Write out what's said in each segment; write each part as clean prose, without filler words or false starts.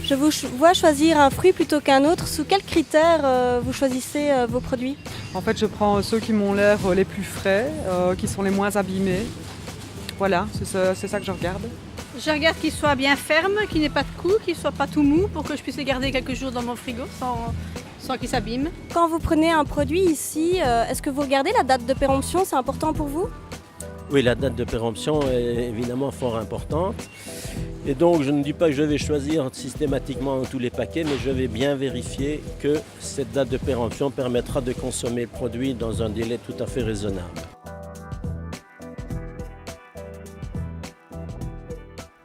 Je vous vois choisir un fruit plutôt qu'un autre. Sous quels critères vous choisissez vos produits? En fait, je prends ceux qui m'ont l'air les plus frais, qui sont les moins abîmés. Voilà, c'est ça que je regarde. Je regarde qu'il soit bien ferme, qu'il n'ait pas de coups, qu'il ne soit pas tout mou pour que je puisse les garder quelques jours dans mon frigo sans qu'il s'abîme. Quand vous prenez un produit ici, est-ce que vous regardez la date de péremption? C'est important pour vous? Oui, la date de péremption est évidemment fort importante. Et donc, je ne dis pas que je vais choisir systématiquement tous les paquets, mais je vais bien vérifier que cette date de péremption permettra de consommer le produit dans un délai tout à fait raisonnable.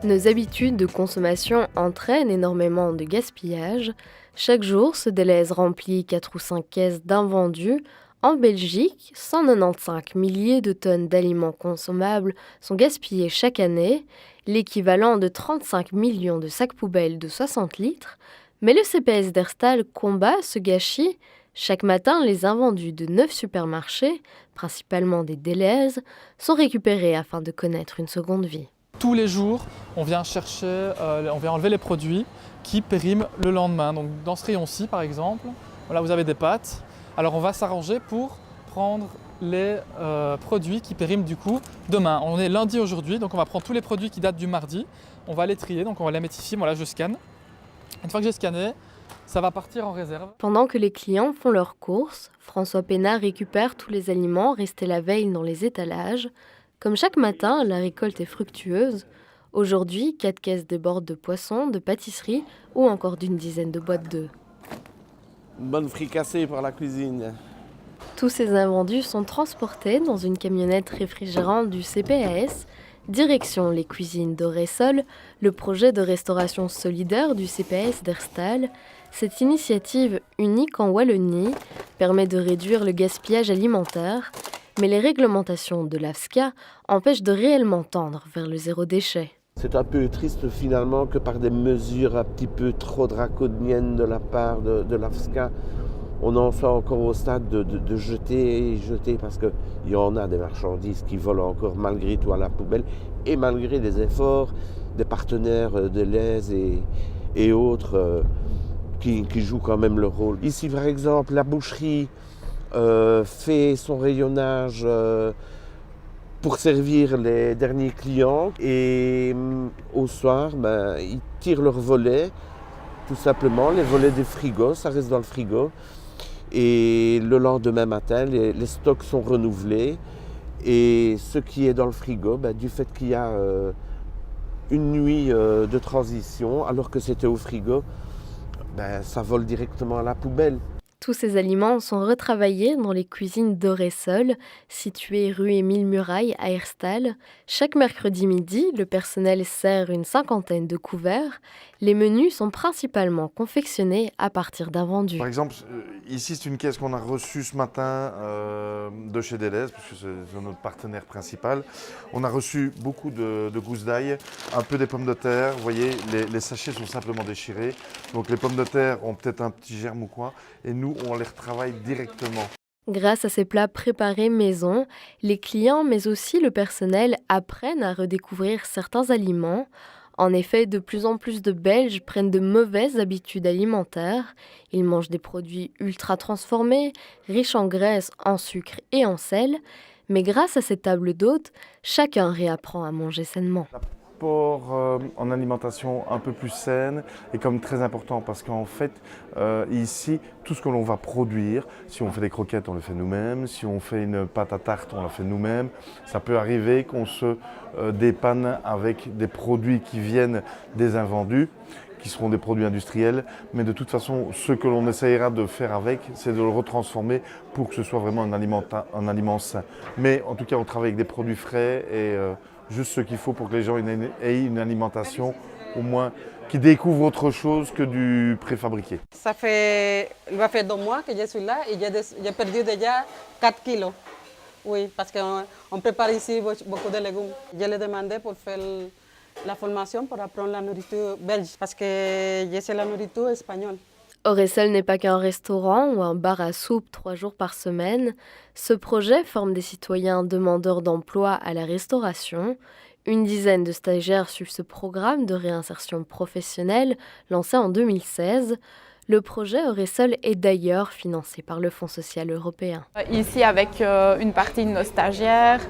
Nos habitudes de consommation entraînent énormément de gaspillage. Chaque jour, ce Delhaize remplit 4 ou 5 caisses d'invendus. En Belgique, 195 milliers de tonnes d'aliments consommables sont gaspillés chaque année, l'équivalent de 35 millions de sacs poubelles de 60 litres. Mais le CPS d'Herstal combat ce gâchis. Chaque matin, les invendus de 9 supermarchés, principalement des Delhaize, sont récupérés afin de connaître une seconde vie. Tous les jours, on vient enlever les produits qui périment le lendemain. Donc dans ce rayon-ci, par exemple, voilà, vous avez des pâtes. Alors on va s'arranger pour prendre les produits qui périment du coup demain. On est lundi aujourd'hui, donc on va prendre tous les produits qui datent du mardi. On va les trier, donc on va les mettre ici. Voilà, je scanne. Une fois que j'ai scanné, ça va partir en réserve. Pendant que les clients font leurs courses, François Pénard récupère tous les aliments restés la veille dans les étalages. Comme chaque matin, la récolte est fructueuse. Aujourd'hui, 4 caisses débordent de poissons, de pâtisseries ou encore d'une dizaine de boîtes d'œufs. Une bonne fricassée pour la cuisine. Tous ces invendus sont transportés dans une camionnette réfrigérante du CPAS. Direction les cuisines d'Oressol, le projet de restauration solidaire du CPAS d'Herstal. Cette initiative unique en Wallonie permet de réduire le gaspillage alimentaire. Mais les réglementations de l'AFSCA empêchent de réellement tendre vers le zéro déchet. C'est un peu triste finalement que par des mesures un petit peu trop draconiennes de la part de l'AFSCA, on en soit encore au stade de jeter parce qu'il y en a des marchandises qui volent encore malgré tout à la poubelle et malgré les efforts des partenaires de Delhaize et autres qui jouent quand même leur rôle. Ici par exemple la boucherie fait son rayonnage pour servir les derniers clients et au soir, ils tirent leurs volets, tout simplement, les volets des frigos, ça reste dans le frigo. Et le lendemain matin, les stocks sont renouvelés et ce qui est dans le frigo, du fait qu'il y a une nuit de transition, alors que c'était au frigo, ça vole directement à la poubelle. Tous ces aliments sont retravaillés dans les cuisines d'Oressol, situées rue Émile Muraille à Herstal. Chaque mercredi midi, le personnel sert une 50aine de couverts. Les menus sont principalement confectionnés à partir d'invendus. Par exemple, ici c'est une caisse qu'on a reçue ce matin de chez Delhaize, parce que c'est notre partenaire principal. On a reçu beaucoup de gousses d'ail, un peu des pommes de terre. Vous voyez, les sachets sont simplement déchirés. Donc les pommes de terre ont peut-être un petit germe ou quoi. Et nous, on les retravaille directement. Grâce à ces plats préparés maison, les clients, mais aussi le personnel, apprennent à redécouvrir certains aliments. En effet, de plus en plus de Belges prennent de mauvaises habitudes alimentaires. Ils mangent des produits ultra transformés, riches en graisse, en sucre et en sel. Mais grâce à ces tables d'hôtes, chacun réapprend à manger sainement. En alimentation un peu plus saine est comme très important parce qu'en fait ici tout ce que l'on va produire, si on fait des croquettes on le fait nous-mêmes, si on fait une pâte à tarte on la fait nous-mêmes, ça peut arriver qu'on se dépanne avec des produits qui viennent des invendus, qui seront des produits industriels, mais de toute façon ce que l'on essayera de faire avec c'est de le retransformer pour que ce soit vraiment un aliment sain. Mais en tout cas on travaille avec des produits frais et juste ce qu'il faut pour que les gens aient une alimentation au moins qui découvre autre chose que du préfabriqué. Ça va faire 2 mois que je suis là et j'ai perdu déjà 4 kilos. Oui, parce qu'on prépare ici beaucoup de légumes. Je l'ai demandé pour faire la formation pour apprendre la nourriture belge parce que je sais la nourriture espagnole. Oressol n'est pas qu'un restaurant ou un bar à soupe 3 jours par semaine. Ce projet forme des citoyens demandeurs d'emploi à la restauration. Une dizaine de stagiaires suivent ce programme de réinsertion professionnelle lancé en 2016. Le projet Oressol est d'ailleurs financé par le Fonds social européen. Ici, avec une partie de nos stagiaires,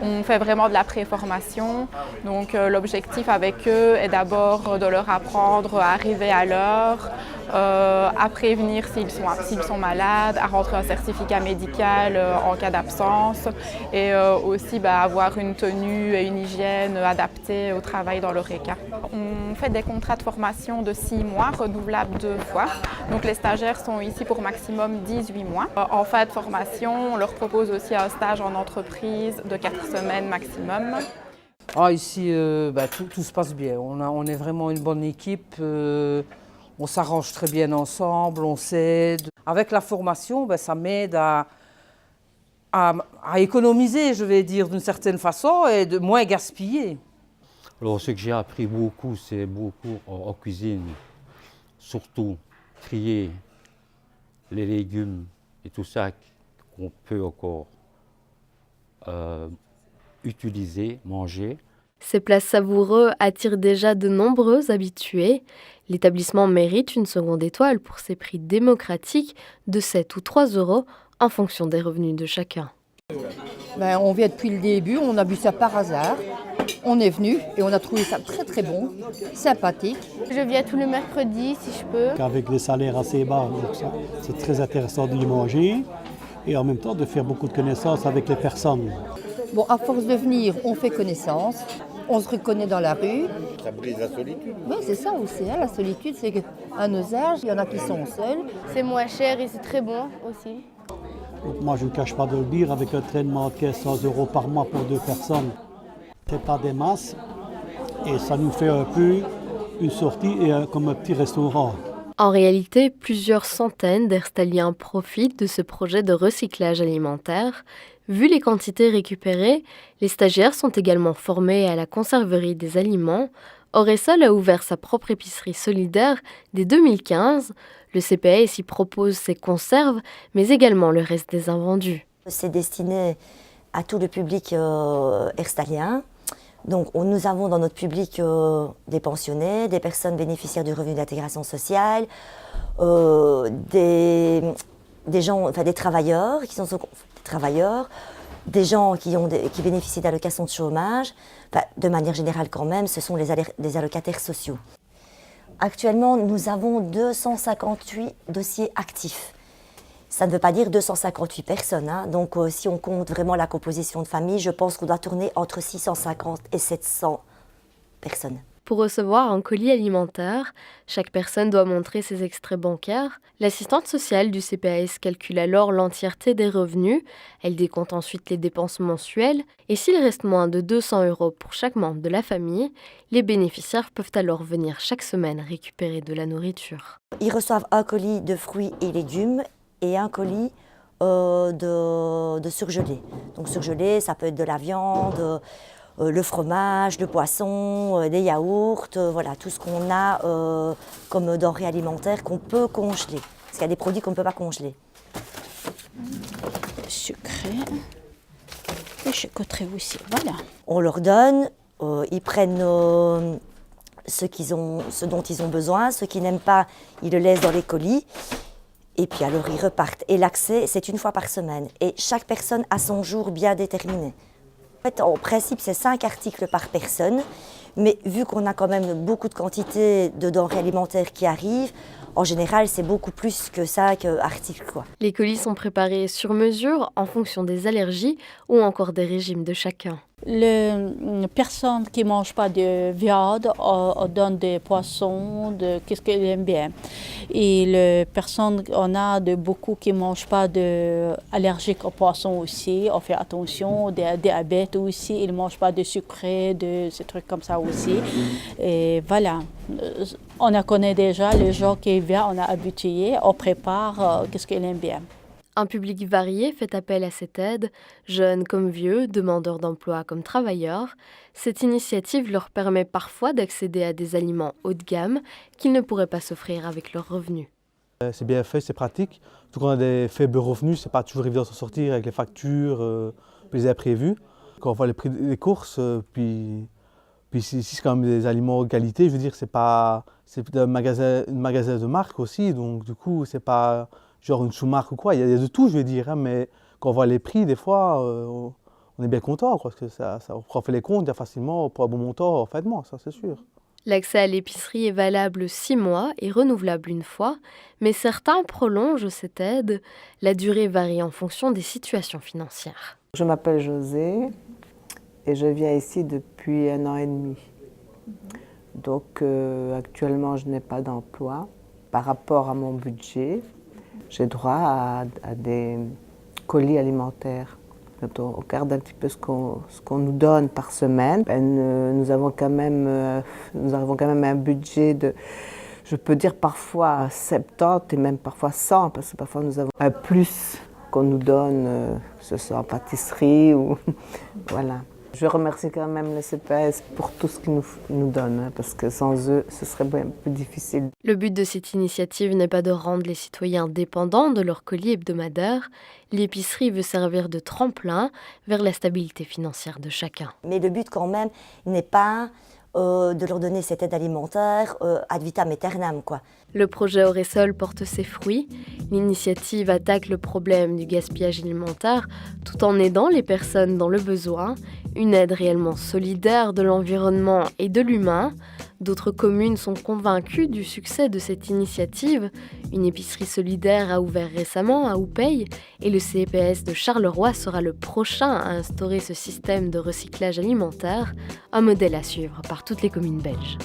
on fait vraiment de la préformation. Donc l'objectif avec eux est d'abord de leur apprendre à arriver à l'heure, à prévenir s'ils sont malades, à rentrer un certificat médical en cas d'absence et aussi avoir une tenue et une hygiène adaptée au travail dans l'ORECA. On fait des contrats de formation de 6 mois, renouvelables 2 fois. Donc les stagiaires sont ici pour maximum 18 mois. En fin de formation, on leur propose aussi un stage en entreprise de 4 semaines maximum. Ici, tout se passe bien. On est vraiment une bonne équipe. On s'arrange très bien ensemble, on s'aide. Avec la formation, ça m'aide à économiser, je vais dire, d'une certaine façon et de moins gaspiller. Alors, ce que j'ai appris beaucoup, c'est beaucoup en cuisine, surtout trier les légumes et tout ça qu'on peut encore utiliser, manger. Ces plats savoureux attirent déjà de nombreux habitués. L'établissement mérite une seconde étoile pour ses prix démocratiques de 7 ou 3 euros en fonction des revenus de chacun. On vient depuis le début, on a vu ça par hasard. On est venu et on a trouvé ça très très bon, sympathique. Je viens tous les mercredis si je peux. Avec des salaires assez bas, c'est très intéressant d'y manger et en même temps de faire beaucoup de connaissances avec les personnes. Bon, à force de venir, on fait connaissance, on se reconnaît dans la rue. Ça brise la solitude. Oui, c'est ça aussi. La solitude, c'est qu'à nos âges, il y en a qui sont seuls. C'est moins cher et c'est très bon aussi. Donc moi, je ne cache pas de le dire, avec un traitement de caisse 100 euros par mois pour 2 personnes, c'est pas des masses et ça nous fait un peu une sortie et comme un petit restaurant. En réalité, plusieurs centaines d'Erstaliens profitent de ce projet de recyclage alimentaire. Vu les quantités récupérées, les stagiaires sont également formés à la conserverie des aliments. Oressol a ouvert sa propre épicerie solidaire dès 2015. Le CPAS y propose ses conserves, mais également le reste des invendus. C'est destiné à tout le public erstalien. Donc nous avons dans notre public des pensionnés, des personnes bénéficiaires du revenu d'intégration sociale, des travailleurs qui sont des travailleurs, des gens qui bénéficient d'allocations de chômage. De manière générale quand même, ce sont les allocataires sociaux. Actuellement, nous avons 258 dossiers actifs. Ça ne veut pas dire 258 personnes. Donc si on compte vraiment la composition de famille, je pense qu'on doit tourner entre 650 et 700 personnes. Pour recevoir un colis alimentaire, chaque personne doit montrer ses extraits bancaires. L'assistante sociale du CPAS calcule alors l'entièreté des revenus. Elle décompte ensuite les dépenses mensuelles. Et s'il reste moins de 200 euros pour chaque membre de la famille, les bénéficiaires peuvent alors venir chaque semaine récupérer de la nourriture. Ils reçoivent un colis de fruits et légumes et un colis de surgelé. Donc surgelé, ça peut être de la viande, le fromage, le poisson, des yaourts, voilà, tout ce qu'on a comme denrées alimentaires qu'on peut congeler. Parce qu'il y a des produits qu'on ne peut pas congeler. Sucré et chocolaterie aussi, voilà. On leur donne, ils prennent ce dont ils ont besoin, ceux qui n'aiment pas, ils le laissent dans les colis. Et puis alors ils repartent. Et l'accès, c'est 1 fois par semaine. Et chaque personne a son jour bien déterminé. En fait, en principe, c'est 5 articles par personne. Mais vu qu'on a quand même beaucoup de quantité de denrées alimentaires qui arrivent, en général, c'est beaucoup plus que 5 articles, quoi. Les colis sont préparés sur mesure en fonction des allergies ou encore des régimes de chacun. Les personnes qui ne mangent pas de viande, on donne des poissons, qu'est-ce qu'elles aiment bien. Et les personnes, on a beaucoup qui ne mangent pas allergiques aux poissons aussi, on fait attention, des diabètes aussi, ils ne mangent pas de sucré, ces trucs comme ça aussi. Et voilà, on connaît déjà les gens qui viennent, on a habitué, on prépare qu'est-ce qu'ils aiment bien. Un public varié fait appel à cette aide, jeunes comme vieux, demandeurs d'emploi comme travailleurs. Cette initiative leur permet parfois d'accéder à des aliments haut de gamme qu'ils ne pourraient pas s'offrir avec leurs revenus. C'est bien fait, c'est pratique. Tout quand on a des faibles revenus, c'est pas toujours évident de s'en sortir avec les factures, les imprévus. Quand on voit les prix des courses, puis ici c'est quand même des aliments de qualité, je veux dire, c'est un magasin de marque aussi, donc du coup c'est pas genre une sous-marque ou quoi, il y a de tout je veux dire, hein, mais quand on voit les prix des fois, on est bien content, parce que on fait les comptes, il y a facilement pour un bon montant, parfaitement, ça c'est sûr. L'accès à l'épicerie est valable 6 mois et renouvelable une fois, mais certains prolongent cette aide. La durée varie en fonction des situations financières. Je m'appelle José et je viens ici depuis 1 an et demi. Donc actuellement, je n'ai pas d'emploi. Par rapport à mon budget, j'ai droit à des colis alimentaires. Quand on regarde un petit peu ce qu'on nous donne par semaine, nous avons quand même un budget de, je peux dire parfois 70 et même parfois 100, parce que parfois nous avons un plus qu'on nous donne, que ce soit en pâtisserie ou voilà. Je remercie quand même le CPS pour tout ce qu'ils nous donnent, parce que sans eux, ce serait bien plus difficile. Le but de cette initiative n'est pas de rendre les citoyens dépendants de leur colis hebdomadaire. L'épicerie veut servir de tremplin vers la stabilité financière de chacun. Mais le but quand même n'est pas de leur donner cette aide alimentaire ad vitam aeternam, quoi. Le projet Auresol porte ses fruits. L'initiative attaque le problème du gaspillage alimentaire tout en aidant les personnes dans le besoin. Une aide réellement solidaire de l'environnement et de l'humain. D'autres communes sont convaincues du succès de cette initiative. Une épicerie solidaire a ouvert récemment à Houpeil et le CPS de Charleroi sera le prochain à instaurer ce système de recyclage alimentaire, un modèle à suivre par toutes les communes belges.